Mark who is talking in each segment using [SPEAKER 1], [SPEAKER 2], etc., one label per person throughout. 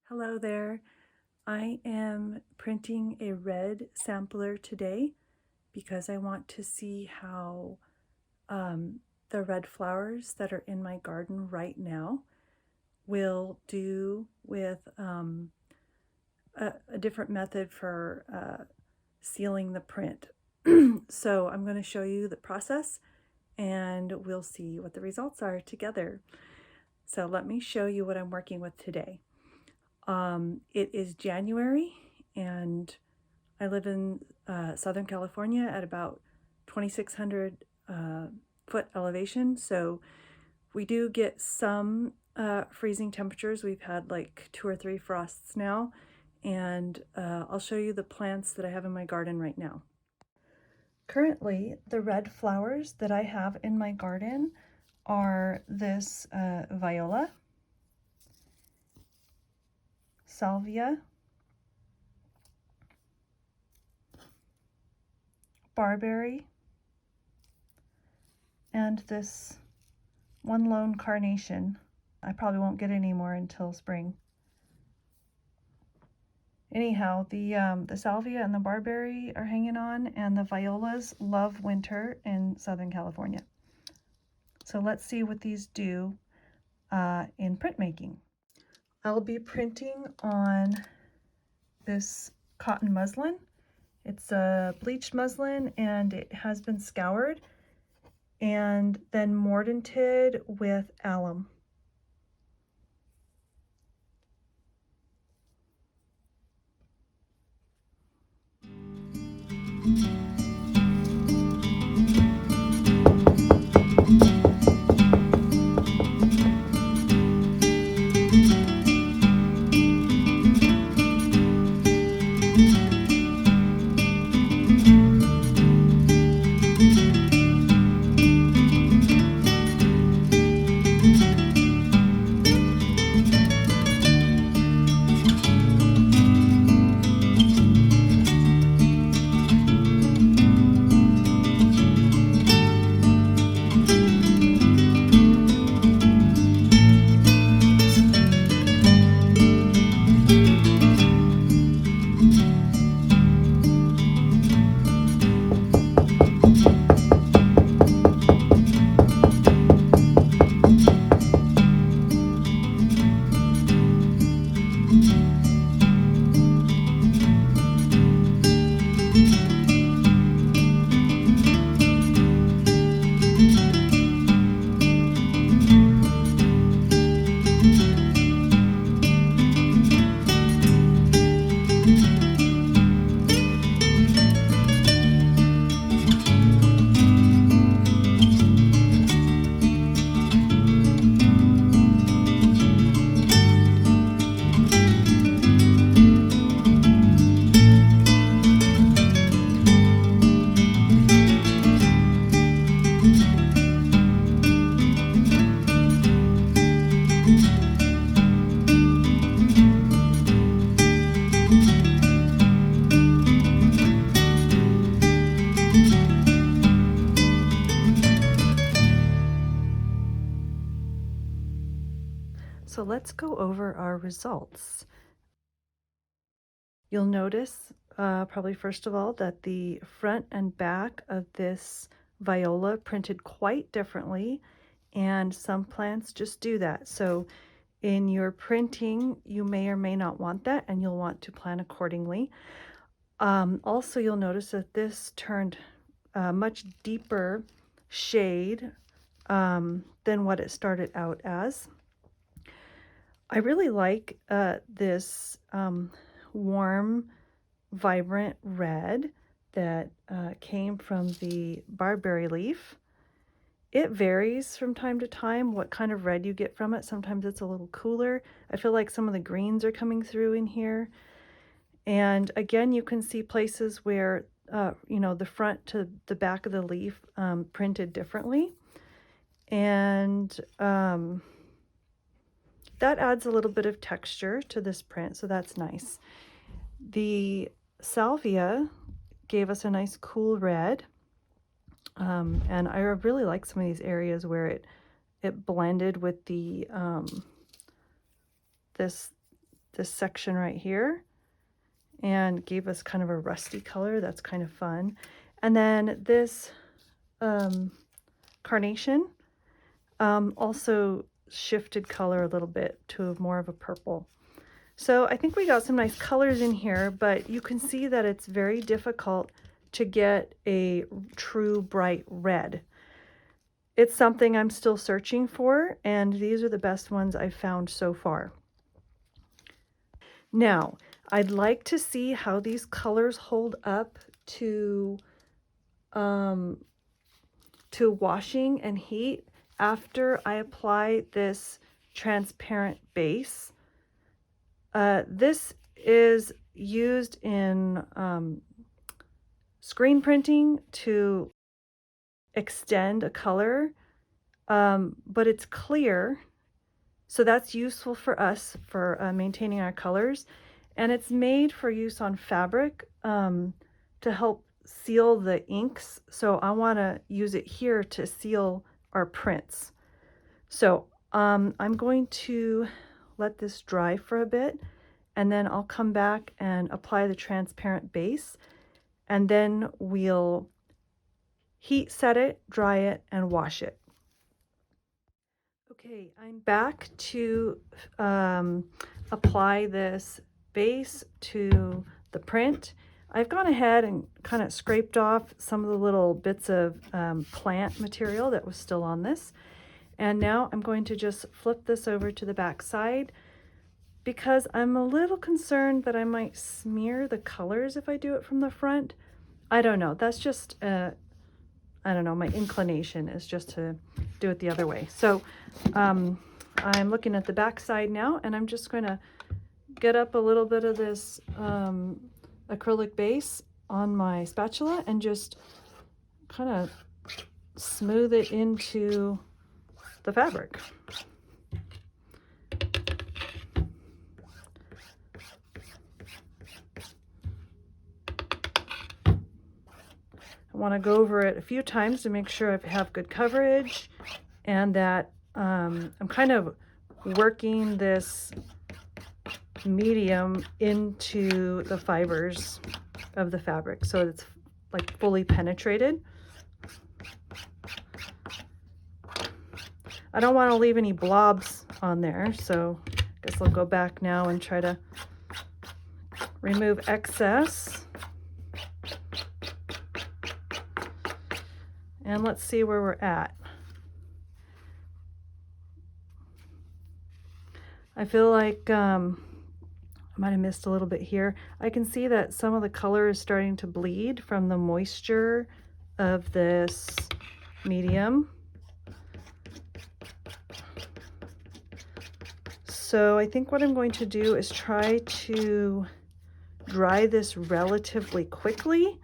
[SPEAKER 1] Hello there. I am printing a red sampler today because I want to see how the red flowers that are in my garden right now will do with a different method for sealing the print. So I'm going to show you the process and we'll see what the results are together. So let me show you what I'm working with today. It is January and I live in Southern California at about 2,600 foot elevation. So we do get some freezing temperatures. We've had like 2 or 3 frosts now. And I'll show you the plants that I have in my garden right now. Currently, the red flowers that I have in my garden are this viola, salvia, barberry, and this one lone carnation. I probably won't get any more until spring. Anyhow, the salvia and the barberry are hanging on, and the violas love winter in Southern California. So let's see what these do in printmaking. I'll be printing on this cotton muslin. It's a bleached muslin and it has been scoured and then mordanted with alum. So let's go over our results. You'll notice probably first of all that the front and back of this viola printed quite differently, and some plants just do that. So in your printing, you may or may not want that, and you'll want to plan accordingly. Also, you'll notice that this turned a much deeper shade than what it started out as. I really like this warm, vibrant red that came from the barberry leaf. It varies from time to time what kind of red you get from it. Sometimes it's a little cooler. I feel like some of the greens are coming through in here. And again, you can see places where, you know, the front to the back of the leaf printed differently. And that adds a little bit of texture to this print, so that's nice. The salvia gave us a nice cool red, and I really like some of these areas where it blended with the this this section right here and gave us kind of a rusty color. That's kind of fun. And then this carnation also shifted color a little bit to more of a purple. So I think we got some nice colors in here, but you can see that it's very difficult to get a true bright red. It's something I'm still searching for, and these are the best ones I've found so far. Now, I'd like to see how these colors hold up to washing and heat after I apply this transparent base. This is used in screen printing to extend a color, but it's clear, so that's useful for us for maintaining our colors, and it's made for use on fabric to help seal the inks. So I want to use it here to seal our prints. So I'm going to let this dry for a bit, and then I'll come back and apply the transparent base, and then we'll heat set it, dry it, and wash it. Okay, I'm back to apply this base to the print. I've gone ahead and kind of scraped off some of the little bits of plant material that was still on this. And now I'm going to just flip this over to the back side because I'm a little concerned that I might smear the colors if I do it from the front. I don't know. That's just, I don't know, my inclination is just to do it the other way. So I'm looking at the back side now, and I'm just going to get up a little bit of this acrylic base on my spatula and just kind of smooth it into the fabric. I want to go over it a few times to make sure I have good coverage and that I'm kind of working this medium into the fibers of the fabric so it's like fully penetrated. I don't want to leave any blobs on there, so I guess I'll go back now and try to remove excess. And let's see where we're at. I feel like I might have missed a little bit here. I can see that some of the color is starting to bleed from the moisture of this medium. So I think what I'm going to do is try to dry this relatively quickly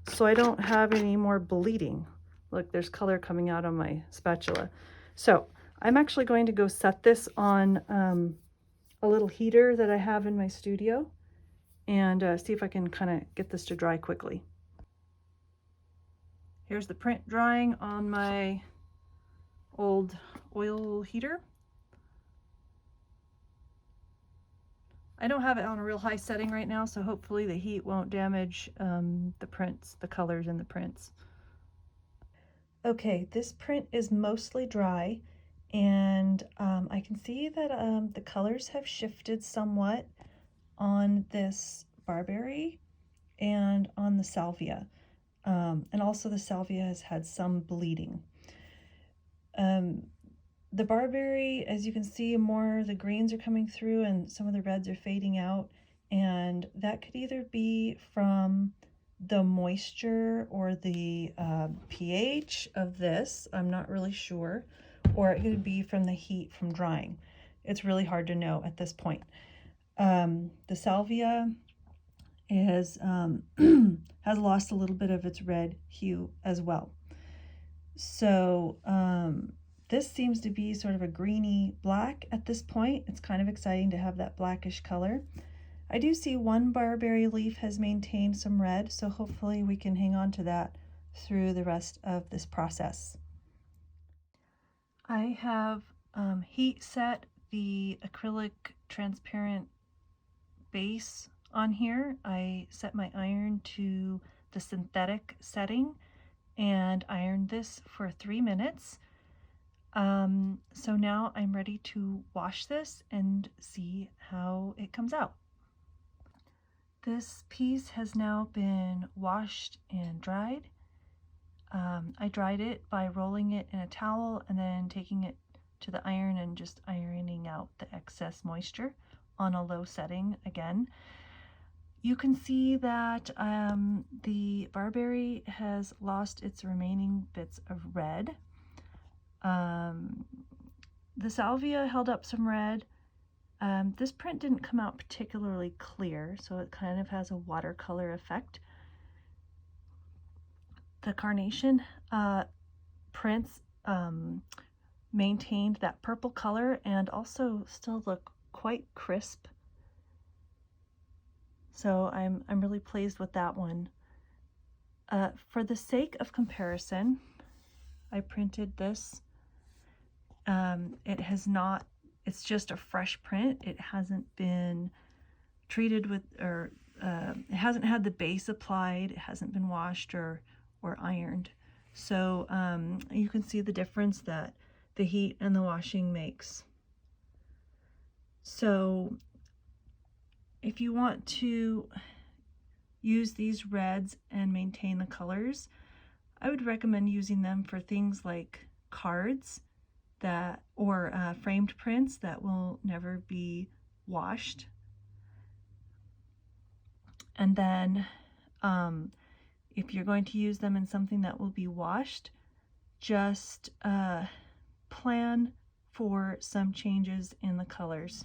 [SPEAKER 1] so I don't have any more bleeding. Look, there's color coming out on my spatula. So I'm actually going to go set this on a little heater that I have in my studio and see if I can kind of get this to dry quickly. Here's the print drying on my old oil heater. I don't have it on a real high setting right now, so hopefully the heat won't damage the prints, the colors in the prints. Okay, this print is mostly dry, and I can see that the colors have shifted somewhat on this barberry and on the salvia. And also the salvia has had some bleeding. The barberry, as you can see, more the greens are coming through and some of the reds are fading out, and that could either be from the moisture or the pH of this, I'm not really sure, or it could be from the heat from drying. It's really hard to know at this point. The salvia is has lost a little bit of its red hue as well. So this seems to be sort of a greeny black at this point. It's kind of exciting to have that blackish color. I do see one barberry leaf has maintained some red, so hopefully we can hang on to that through the rest of this process. I have heat set the acrylic transparent base on here, I set my iron to the synthetic setting and ironed this for 3 minutes. So now I'm ready to wash this and see how it comes out. This piece has now been washed and dried. I dried it by rolling it in a towel and then taking it to the iron and just ironing out the excess moisture on a low setting again. You can see that the barberry has lost its remaining bits of red. The salvia held up some red. This print didn't come out particularly clear, so it kind of has a watercolor effect. The carnation prints maintained that purple color and also still look quite crisp. So I'm really pleased with that one. For the sake of comparison, I printed this. It's just a fresh print. It hasn't been treated with, or it hasn't had the base applied. It hasn't been washed or ironed. So you can see the difference that the heat and the washing makes. So if you want to use these reds and maintain the colors, I would recommend using them for things like cards or framed prints that will never be washed. And then if you're going to use them in something that will be washed, just plan for some changes in the colors.